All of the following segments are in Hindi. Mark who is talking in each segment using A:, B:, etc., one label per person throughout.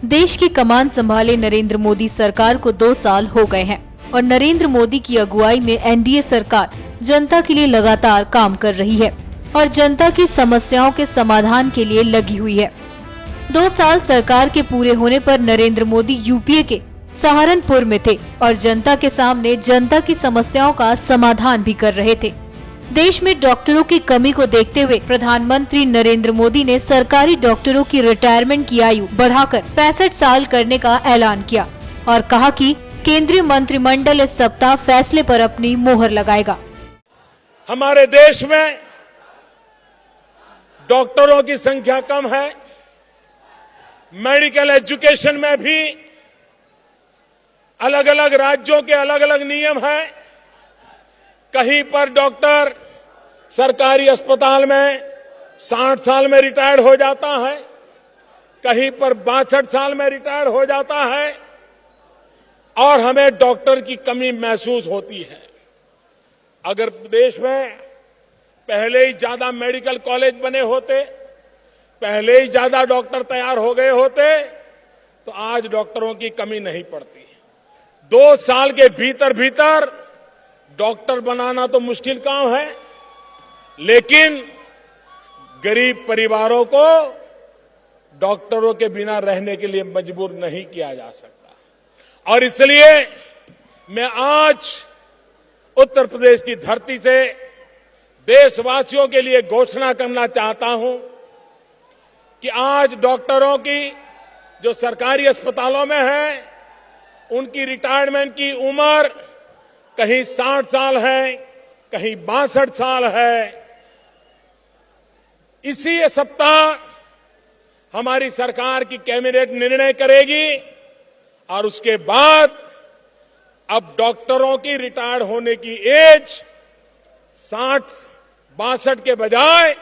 A: देश की कमान संभाले नरेंद्र मोदी सरकार को 2 साल हो गए हैं और नरेंद्र मोदी की अगुवाई में एनडीए सरकार जनता के लिए लगातार काम कर रही है और जनता की समस्याओं के समाधान के लिए लगी हुई है। 2 साल सरकार के पूरे होने पर नरेंद्र मोदी यूपीए के सहारनपुर में थे और जनता के सामने जनता की समस्याओं का समाधान भी कर रहे थे। देश में डॉक्टरों की कमी को देखते हुए प्रधानमंत्री नरेंद्र मोदी ने सरकारी डॉक्टरों की रिटायरमेंट की आयु बढ़ाकर 65 साल करने का ऐलान किया और कहा कि केंद्रीय मंत्रिमंडल इस सप्ताह फैसले पर अपनी मोहर लगाएगा।
B: हमारे देश में डॉक्टरों की संख्या कम है। मेडिकल एजुकेशन में भी अलग अलग राज्यों के अलग अलग नियम हैं। कहीं पर डॉक्टर सरकारी अस्पताल में 60 साल में रिटायर्ड हो जाता है, कहीं पर 62 साल में रिटायर्ड हो जाता है और हमें डॉक्टर की कमी महसूस होती है। अगर देश में पहले ही ज्यादा मेडिकल कॉलेज बने होते, पहले ही ज्यादा डॉक्टर तैयार हो गए होते तो आज डॉक्टरों की कमी नहीं पड़ती। 2 साल के भीतर भीतर डॉक्टर बनाना तो मुश्किल काम है, लेकिन गरीब परिवारों को डॉक्टरों के बिना रहने के लिए मजबूर नहीं किया जा सकता। और इसलिए मैं आज उत्तर प्रदेश की धरती से देशवासियों के लिए घोषणा करना चाहता हूं कि आज डॉक्टरों की जो सरकारी अस्पतालों में है, उनकी रिटायरमेंट की उम्र कहीं 60 साल है, कहीं 62 साल है। इसी सप्ताह हमारी सरकार की कैबिनेट निर्णय करेगी और उसके बाद अब डॉक्टरों की रिटायर्ड होने की एज 60-62 के बजाय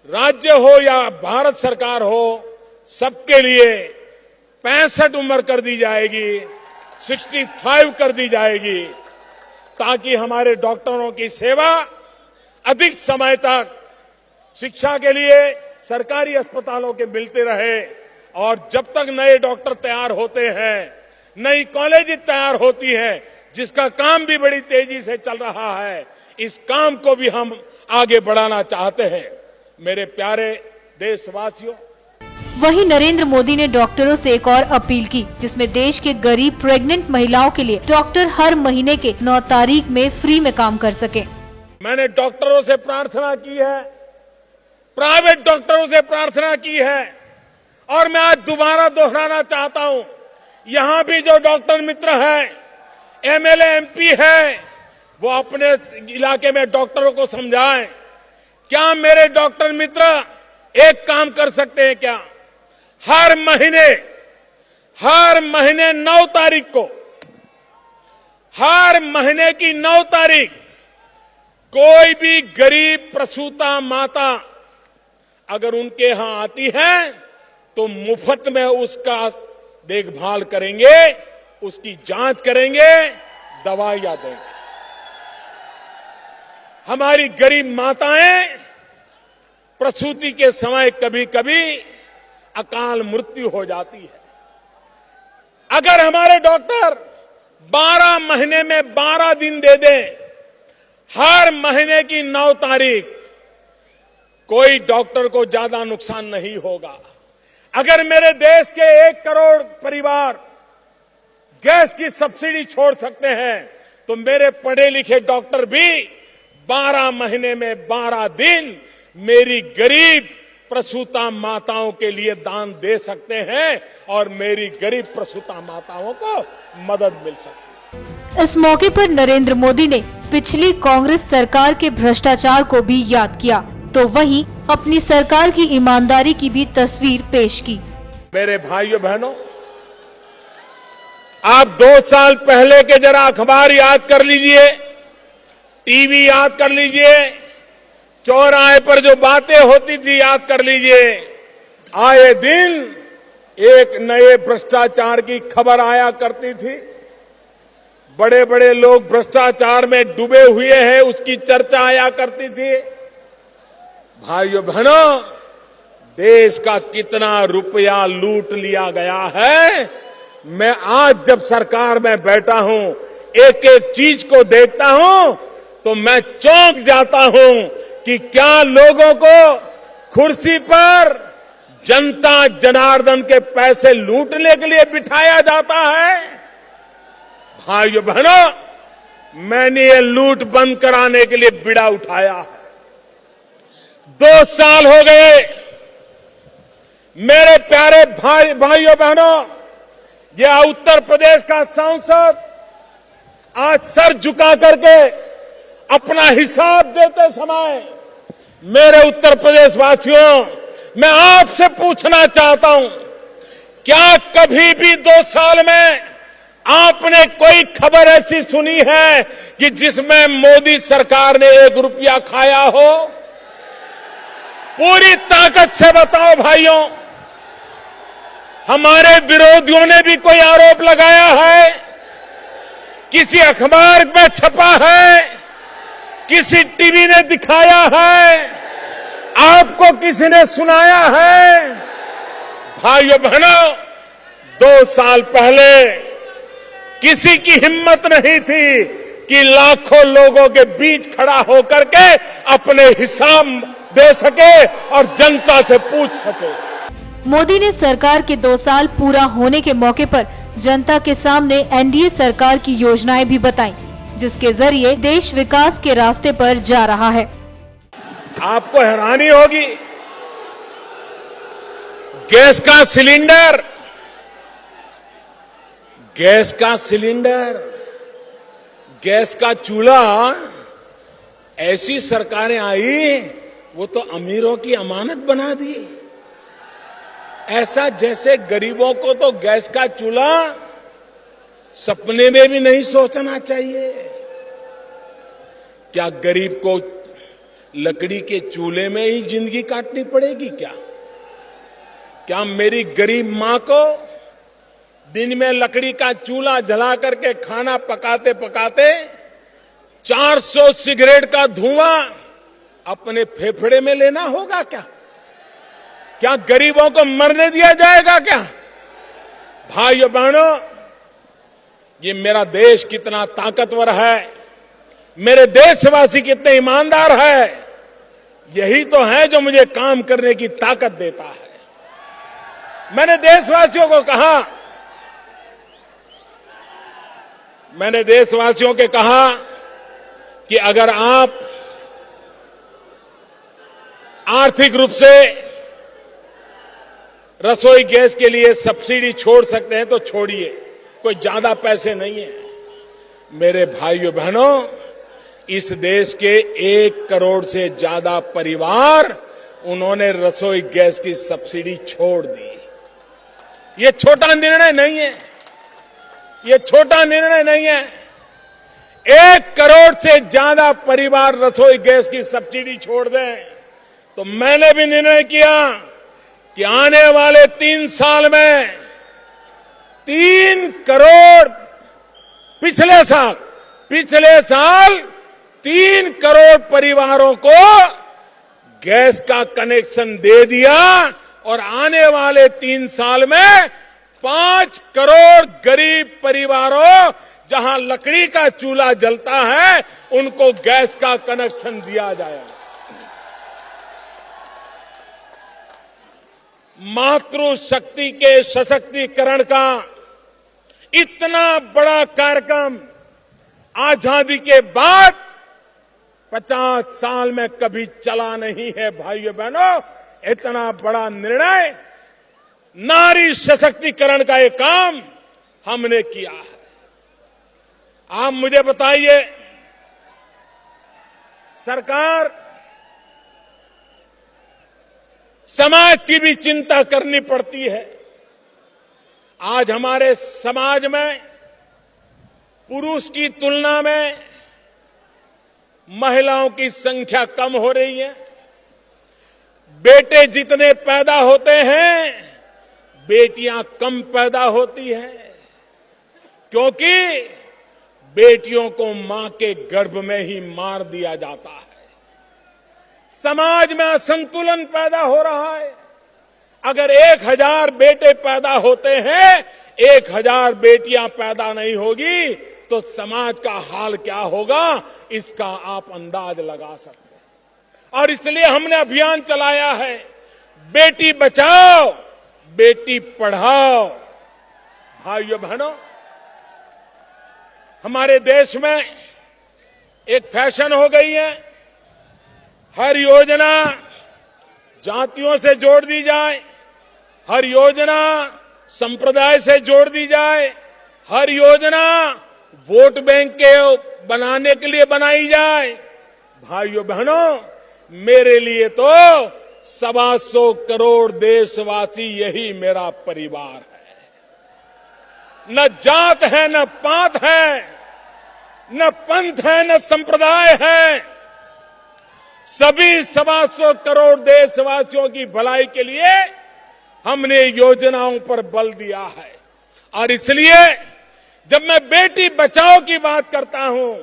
B: राज्य हो या भारत सरकार हो, सबके लिए 65 उम्र कर दी जाएगी, 65 कर दी जाएगी, ताकि हमारे डॉक्टरों की सेवा अधिक समय तक शिक्षा के लिए सरकारी अस्पतालों के मिलते रहे। और जब तक नए डॉक्टर तैयार होते हैं, नई कॉलेज तैयार होती है, जिसका काम भी बड़ी तेजी से चल रहा है, इस काम को भी हम आगे बढ़ाना चाहते हैं। मेरे प्यारे देशवासियों,
A: वहीं नरेंद्र मोदी ने डॉक्टरों से एक और अपील की, जिसमें देश के गरीब प्रेग्नेंट महिलाओं के लिए डॉक्टर हर महीने के 9 तारीख में फ्री में काम कर सके।
B: मैंने डॉक्टरों से प्रार्थना की है, प्राइवेट डॉक्टरों से प्रार्थना की है और मैं आज दोबारा दोहराना चाहता हूं। यहां भी जो डॉक्टर मित्र हैं, एमएलए एमपी है, वो अपने इलाके में डॉक्टरों को समझाएं। क्या मेरे डॉक्टर मित्र एक काम कर सकते हैं क्या? हर महीने 9 तारीख को, हर महीने की 9 तारीख कोई भी गरीब प्रसूता माता अगर उनके यहां आती है तो मुफ्त में उसका देखभाल करेंगे, उसकी जांच करेंगे, दवाइयां देंगे। हमारी गरीब माताएं प्रसूति के समय कभी कभी अकाल मृत्यु हो जाती है। अगर हमारे डॉक्टर 12 महीने में 12 दिन दे दें, हर महीने की 9 तारीख, कोई डॉक्टर को ज्यादा नुकसान नहीं होगा। अगर मेरे देश के 1 करोड़ परिवार गैस की सब्सिडी छोड़ सकते हैं, तो मेरे पढ़े लिखे डॉक्टर भी 12 महीने में 12 दिन मेरी गरीब प्रसूता माताओं के लिए दान दे सकते हैं और मेरी गरीब प्रसूता माताओं को मदद मिल सकती है।
A: इस मौके पर नरेंद्र मोदी ने पिछली कांग्रेस सरकार के भ्रष्टाचार को भी याद किया, तो वहीं अपनी सरकार की ईमानदारी की भी तस्वीर पेश की।
B: मेरे भाइयों बहनों, आप 2 साल पहले के जरा अखबार याद कर लीजिए, टीवी याद कर लीजिए, चौराहे पर जो बातें होती थी याद कर लीजिए। आए दिन एक नए भ्रष्टाचार की खबर आया करती थी। बड़े बड़े लोग भ्रष्टाचार में डूबे हुए हैं, उसकी चर्चा आया करती थी। भाइयों बहनों, देश का कितना रुपया लूट लिया गया है। मैं आज जब सरकार में बैठा हूं, एक एक चीज को देखता हूं तो मैं चौंक जाता हूं कि क्या लोगों को कुर्सी पर जनता जनार्दन के पैसे लूटने के लिए बिठाया जाता है। भाइयों बहनों, मैंने ये लूट बंद कराने के लिए बीड़ा उठाया है। 2 साल हो गए मेरे प्यारे भाइयों बहनों, यह उत्तर प्रदेश का सांसद आज सर झुका करके अपना हिसाब देते समय मेरे उत्तर प्रदेश वासियों, मैं आपसे पूछना चाहता हूं, क्या कभी भी 2 साल में आपने कोई खबर ऐसी सुनी है कि जिसमें मोदी सरकार ने 1 रुपया खाया हो? पूरी ताकत से बताओ भाइयों। हमारे विरोधियों ने भी कोई आरोप लगाया है, किसी अखबार में छपा है, किसी टीवी ने दिखाया है, आपको किसी ने सुनाया है? भाइयों बहनों, 2 साल पहले किसी की हिम्मत नहीं थी कि लाखों लोगों के बीच खड़ा होकर के अपने हिसाब दे सके और जनता से पूछ सके।
A: मोदी ने सरकार के 2 साल पूरा होने के मौके पर जनता के सामने एनडीए सरकार की योजनाएं भी बताई, जिसके जरिए देश विकास के रास्ते पर जा रहा है।
B: आपको हैरानी होगी, गैस का सिलेंडर, गैस का चूल्हा, ऐसी सरकारें आई वो तो अमीरों की अमानत बना दी। ऐसा जैसे गरीबों को तो गैस का चूल्हा सपने में भी नहीं सोचना चाहिए। क्या गरीब को लकड़ी के चूल्हे में ही जिंदगी काटनी पड़ेगी? क्या मेरी गरीब मां को दिन में लकड़ी का चूल्हा जला करके खाना पकाते पकाते 400 सिगरेट का धुआं अपने फेफड़े में लेना होगा? क्या गरीबों को मरने दिया जाएगा क्या? भाइयों बहनों, ये मेरा देश कितना ताकतवर है, मेरे देशवासी कितने ईमानदार है, यही तो है जो मुझे काम करने की ताकत देता है। मैंने देशवासियों के कहा कि अगर आप आर्थिक रूप से रसोई गैस के लिए सब्सिडी छोड़ सकते हैं तो छोड़िए, कोई ज्यादा पैसे नहीं है। मेरे भाइयों बहनों, इस देश के 1 करोड़ से ज्यादा परिवार उन्होंने रसोई गैस की सब्सिडी छोड़ दी। ये छोटा निर्णय नहीं है। 1 करोड़ से ज्यादा परिवार रसोई गैस की सब्सिडी छोड़ दें तो मैंने भी निर्णय किया कि आने वाले 3 साल में 3 करोड़, पिछले साल 3 करोड़ परिवारों को गैस का कनेक्शन दे दिया और आने वाले 3 साल में 5 करोड़ गरीब परिवारों, जहां लकड़ी का चूल्हा जलता है, उनको गैस का कनेक्शन दिया जाएगा। मातृशक्ति के सशक्तिकरण का इतना बड़ा कार्यक्रम आजादी के बाद 50 साल में कभी चला नहीं है। भाइयों बहनों, इतना बड़ा निर्णय, नारी सशक्तिकरण का एक काम हमने किया है। आप मुझे बताइए, सरकार समाज की भी चिंता करनी पड़ती है। आज हमारे समाज में पुरुष की तुलना में महिलाओं की संख्या कम हो रही है। बेटे जितने पैदा होते हैं, बेटियां कम पैदा होती हैं, क्योंकि बेटियों को मां के गर्भ में ही मार दिया जाता है। समाज में असंतुलन पैदा हो रहा है। अगर 1000 बेटे पैदा होते हैं, 1000 बेटियां पैदा नहीं होगी तो समाज का हाल क्या होगा, इसका आप अंदाज लगा सकते हैं। और इसलिए हमने अभियान चलाया है, बेटी बचाओ बेटी पढ़ाओ। भाइयों बहनों, हमारे देश में एक फैशन हो गई है, हर योजना जातियों से जोड़ दी जाए, हर योजना संप्रदाय से जोड़ दी जाए, हर योजना वोट बैंक के बनाने के लिए बनाई जाए। भाइयों बहनों, मेरे लिए तो 125 करोड़ देशवासी यही मेरा परिवार है। न जात है, न पात है, न पंथ है, न संप्रदाय है। सभी 125 करोड़ देशवासियों की भलाई के लिए हमने योजनाओं पर बल दिया है। और इसलिए जब मैं बेटी बचाओ की बात करता हूं,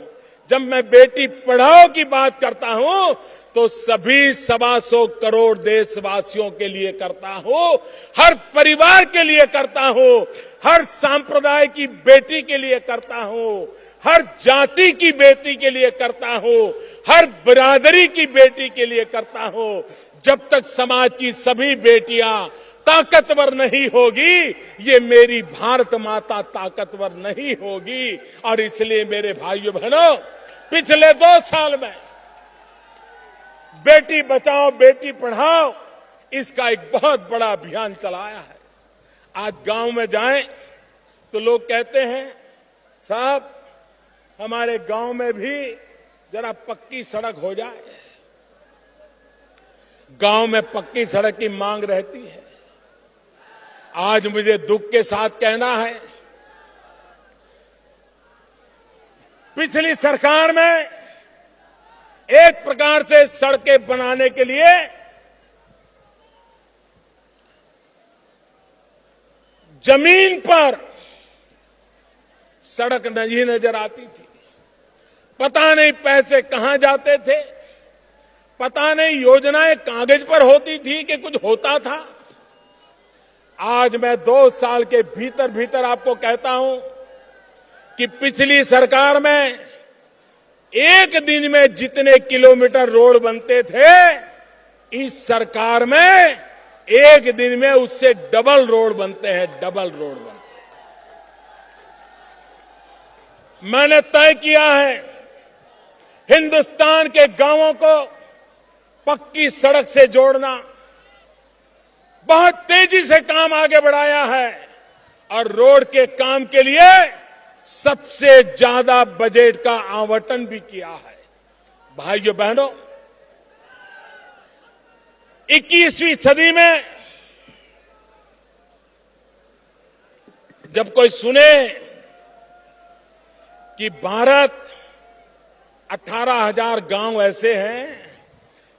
B: जब मैं बेटी पढ़ाओ की बात करता हूं, तो सभी 125 करोड़ देशवासियों के लिए करता हूं, हर परिवार के लिए करता हूं, हर संप्रदाय की बेटी के लिए करता हूं, हर जाति की बेटी के लिए करता हूं, हर बिरादरी की बेटी के लिए करता हूं। जब तक समाज की सभी बेटियां ताकतवर नहीं होगी, ये मेरी भारत माता ताकतवर नहीं होगी। और इसलिए मेरे भाइयों बहनों, पिछले 2 साल में बेटी बचाओ बेटी पढ़ाओ, इसका एक बहुत बड़ा अभियान चलाया है। आज गांव में जाएं तो लोग कहते हैं, साहब हमारे गांव में भी जरा पक्की सड़क हो जाए। गांव में पक्की सड़क की मांग रहती है। आज मुझे दुख के साथ कहना है, पिछली सरकार में एक प्रकार से सड़कें बनाने के लिए जमीन पर सड़क नहीं नजर आती थी। पता नहीं पैसे कहां जाते थे, पता नहीं योजनाएं कागज पर होती थी कि कुछ होता था। आज मैं 2 साल के भीतर भीतर आपको कहता हूं कि पिछली सरकार में एक दिन में जितने किलोमीटर रोड बनते थे, इस सरकार में एक दिन में उससे डबल रोड बनते हैं, डबल रोड बनते हैं। मैंने तय किया है हिंदुस्तान के गांवों को पक्की सड़क से जोड़ना। बहुत तेजी से काम आगे बढ़ाया है और रोड के काम के लिए सबसे ज्यादा बजट का आवंटन भी किया है। भाइयों बहनों, 21वीं सदी में जब कोई सुने कि भारत 18,000 गांव ऐसे हैं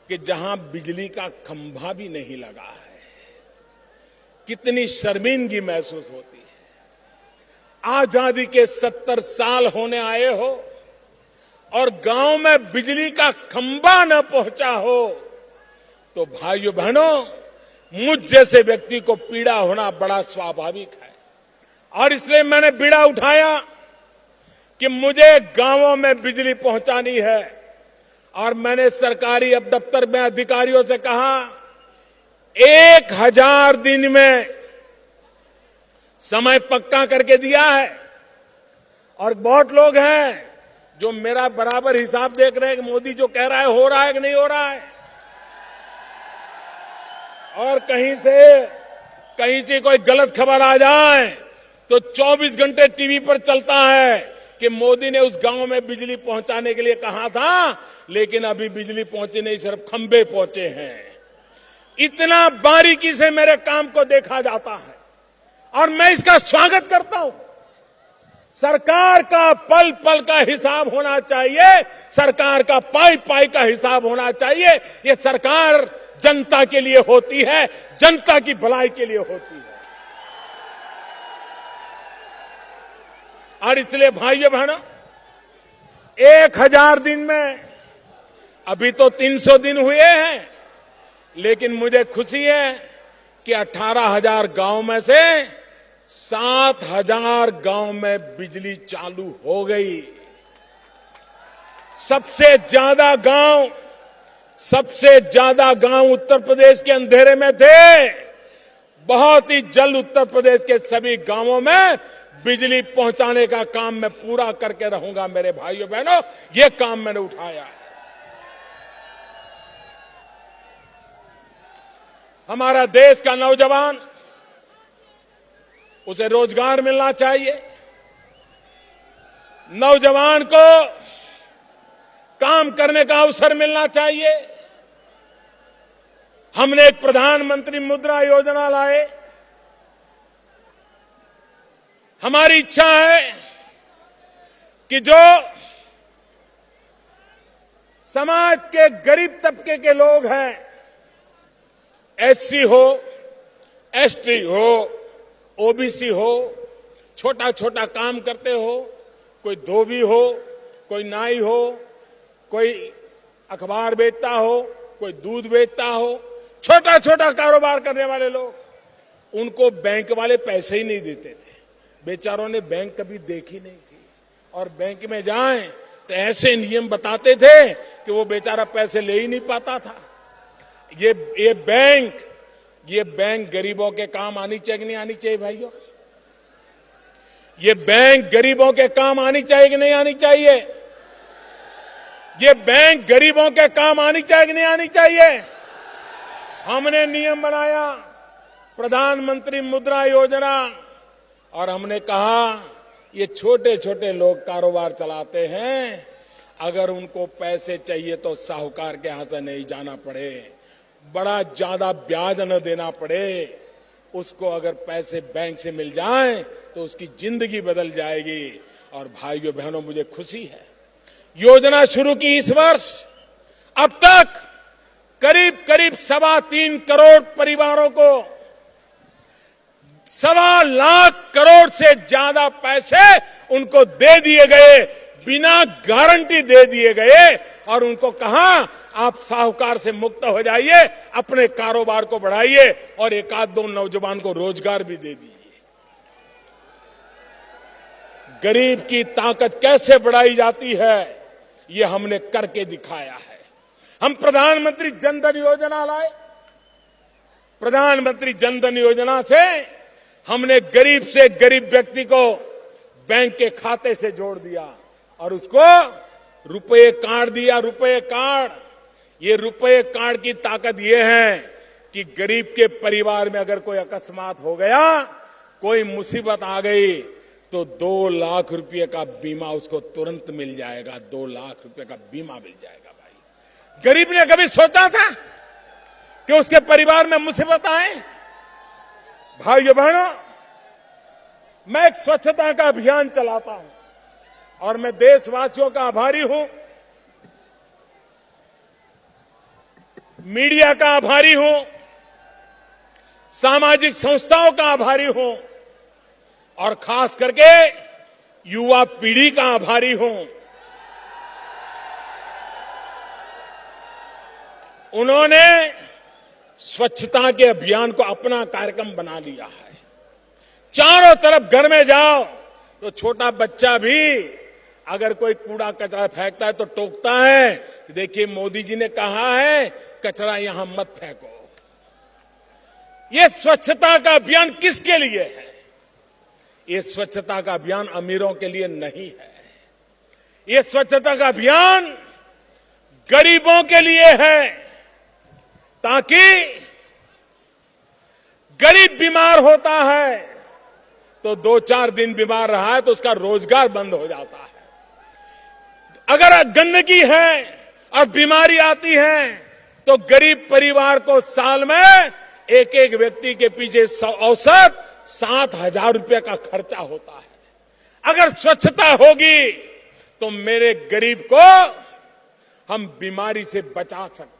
B: कि जहां बिजली का खंभा भी नहीं लगा है, कितनी शर्मिंदगी महसूस होती है। आजादी के 70 साल होने आए हो और गांव में बिजली का खंभा न पहुंचा हो, तो भाइयों बहनों, मुझ जैसे व्यक्ति को पीड़ा होना बड़ा स्वाभाविक है। और इसलिए मैंने बीड़ा उठाया कि मुझे गांवों में बिजली पहुंचानी है। और मैंने सरकारी अब दफ्तर में अधिकारियों से कहा, 1000 दिन में समय पक्का करके दिया है। और बहुत लोग हैं जो मेरा बराबर हिसाब देख रहे हैं कि मोदी जो कह रहा है हो रहा है कि नहीं हो रहा है। और कहीं से कोई गलत खबर आ जाए तो 24 घंटे टीवी पर चलता है कि मोदी ने उस गांव में बिजली पहुंचाने के लिए कहा था, लेकिन अभी बिजली पहुंची नहीं, सिर्फ खंभे पहुंचे हैं। इतना बारीकी से मेरे काम को देखा जाता है और मैं इसका स्वागत करता हूं। सरकार का पल पल का हिसाब होना चाहिए, सरकार का पाई पाई का हिसाब होना चाहिए। ये सरकार जनता के लिए होती है, जनता की भलाई के लिए होती है। और इसलिए भाइयों बहनों, 1000 दिन में, अभी तो 300 दिन हुए हैं, लेकिन मुझे खुशी है कि 18,000 गांव में से 7,000 गांव में बिजली चालू हो गई। सबसे ज्यादा गांव उत्तर प्रदेश के अंधेरे में थे। बहुत ही जल्द उत्तर प्रदेश के सभी गांवों में बिजली पहुंचाने का काम मैं पूरा करके रहूंगा। मेरे भाइयों बहनों, ये काम मैंने उठाया है। हमारा देश का नौजवान, उसे रोजगार मिलना चाहिए। नौजवान को काम करने का अवसर मिलना चाहिए। हमने एक प्रधानमंत्री मुद्रा योजना लाए। हमारी इच्छा है कि जो समाज के गरीब तबके के लोग हैं, एससी हो, एसटी हो, ओबीसी हो, छोटा छोटा काम करते हो, कोई धोबी हो, कोई नाई हो, कोई अखबार बेचता हो, कोई दूध बेचता हो, छोटा छोटा कारोबार करने वाले लोग, उनको बैंक वाले पैसे ही नहीं देते थे। बेचारों ने बैंक कभी देखी नहीं थी, और बैंक में जाएं तो ऐसे नियम बताते थे कि वो बेचारा पैसे ले ही नहीं पाता था। ये बैंक गरीबों के काम आनी चाहिए कि नहीं आनी चाहिए भाइयों? ये बैंक गरीबों के काम आनी चाहिए कि नहीं आनी चाहिए? ये बैंक गरीबों के काम आनी चाहिए कि नहीं आनी चाहिए? हमने नियम बनाया, प्रधानमंत्री मुद्रा योजना, और हमने कहा ये छोटे छोटे लोग कारोबार चलाते हैं, अगर उनको पैसे चाहिए तो साहूकार के यहां से नहीं जाना पड़े, बड़ा ज्यादा ब्याज न देना पड़े, उसको अगर पैसे बैंक से मिल जाएं तो उसकी जिंदगी बदल जाएगी। और भाइयों बहनों, मुझे खुशी है, योजना शुरू की इस वर्ष, अब तक करीब 3.25 करोड़ परिवारों को 1.25 लाख करोड़ से ज्यादा पैसे उनको दे दिए गए, बिना गारंटी दे दिए गए, और उनको कहा आप साहूकार से मुक्त हो जाइए, अपने कारोबार को बढ़ाइए, और एक आध दो नौजवान को रोजगार भी दे दीजिए। गरीब की ताकत कैसे बढ़ाई जाती है, ये हमने करके दिखाया है। हम प्रधानमंत्री जनधन योजना लाए। प्रधानमंत्री जनधन योजना से हमने गरीब से गरीब व्यक्ति को बैंक के खाते से जोड़ दिया, और उसको रुपए कार्ड दिया। रुपए कार्ड, ये रुपए कार्ड की ताकत ये है कि गरीब के परिवार में अगर कोई अकस्मात हो गया, कोई मुसीबत आ गई, तो 2 लाख रुपए का बीमा उसको तुरंत मिल जाएगा। 2 लाख रुपए का बीमा मिल जाएगा। भाई, गरीब ने कभी सोचा था कि उसके परिवार में मुसीबत आए? भाइयों बहनों, मैं एक स्वच्छता का अभियान चलाता हूं, और मैं देशवासियों का आभारी हूं, मीडिया का आभारी हूं, सामाजिक संस्थाओं का आभारी हूं, और खास करके युवा पीढ़ी का आभारी हूं। उन्होंने स्वच्छता के अभियान को अपना कार्यक्रम बना लिया है। चारों तरफ घर में जाओ तो छोटा बच्चा भी अगर कोई कूड़ा कचरा फेंकता है तो टोकता है, देखिए मोदी जी ने कहा है कचरा यहां मत फेंको। ये स्वच्छता का अभियान किसके लिए है? ये स्वच्छता का अभियान अमीरों के लिए नहीं है। ये स्वच्छता का अभियान गरीबों के लिए है, ताकि गरीब बीमार होता है तो 2-4 दिन बीमार रहा है तो उसका रोजगार बंद हो जाता है। अगर गंदगी है और बीमारी आती है तो गरीब परिवार को साल में एक व्यक्ति के पीछे औसत 7,000 रुपए का खर्चा होता है। अगर स्वच्छता होगी तो मेरे गरीब को हम बीमारी से बचा सकते हैं।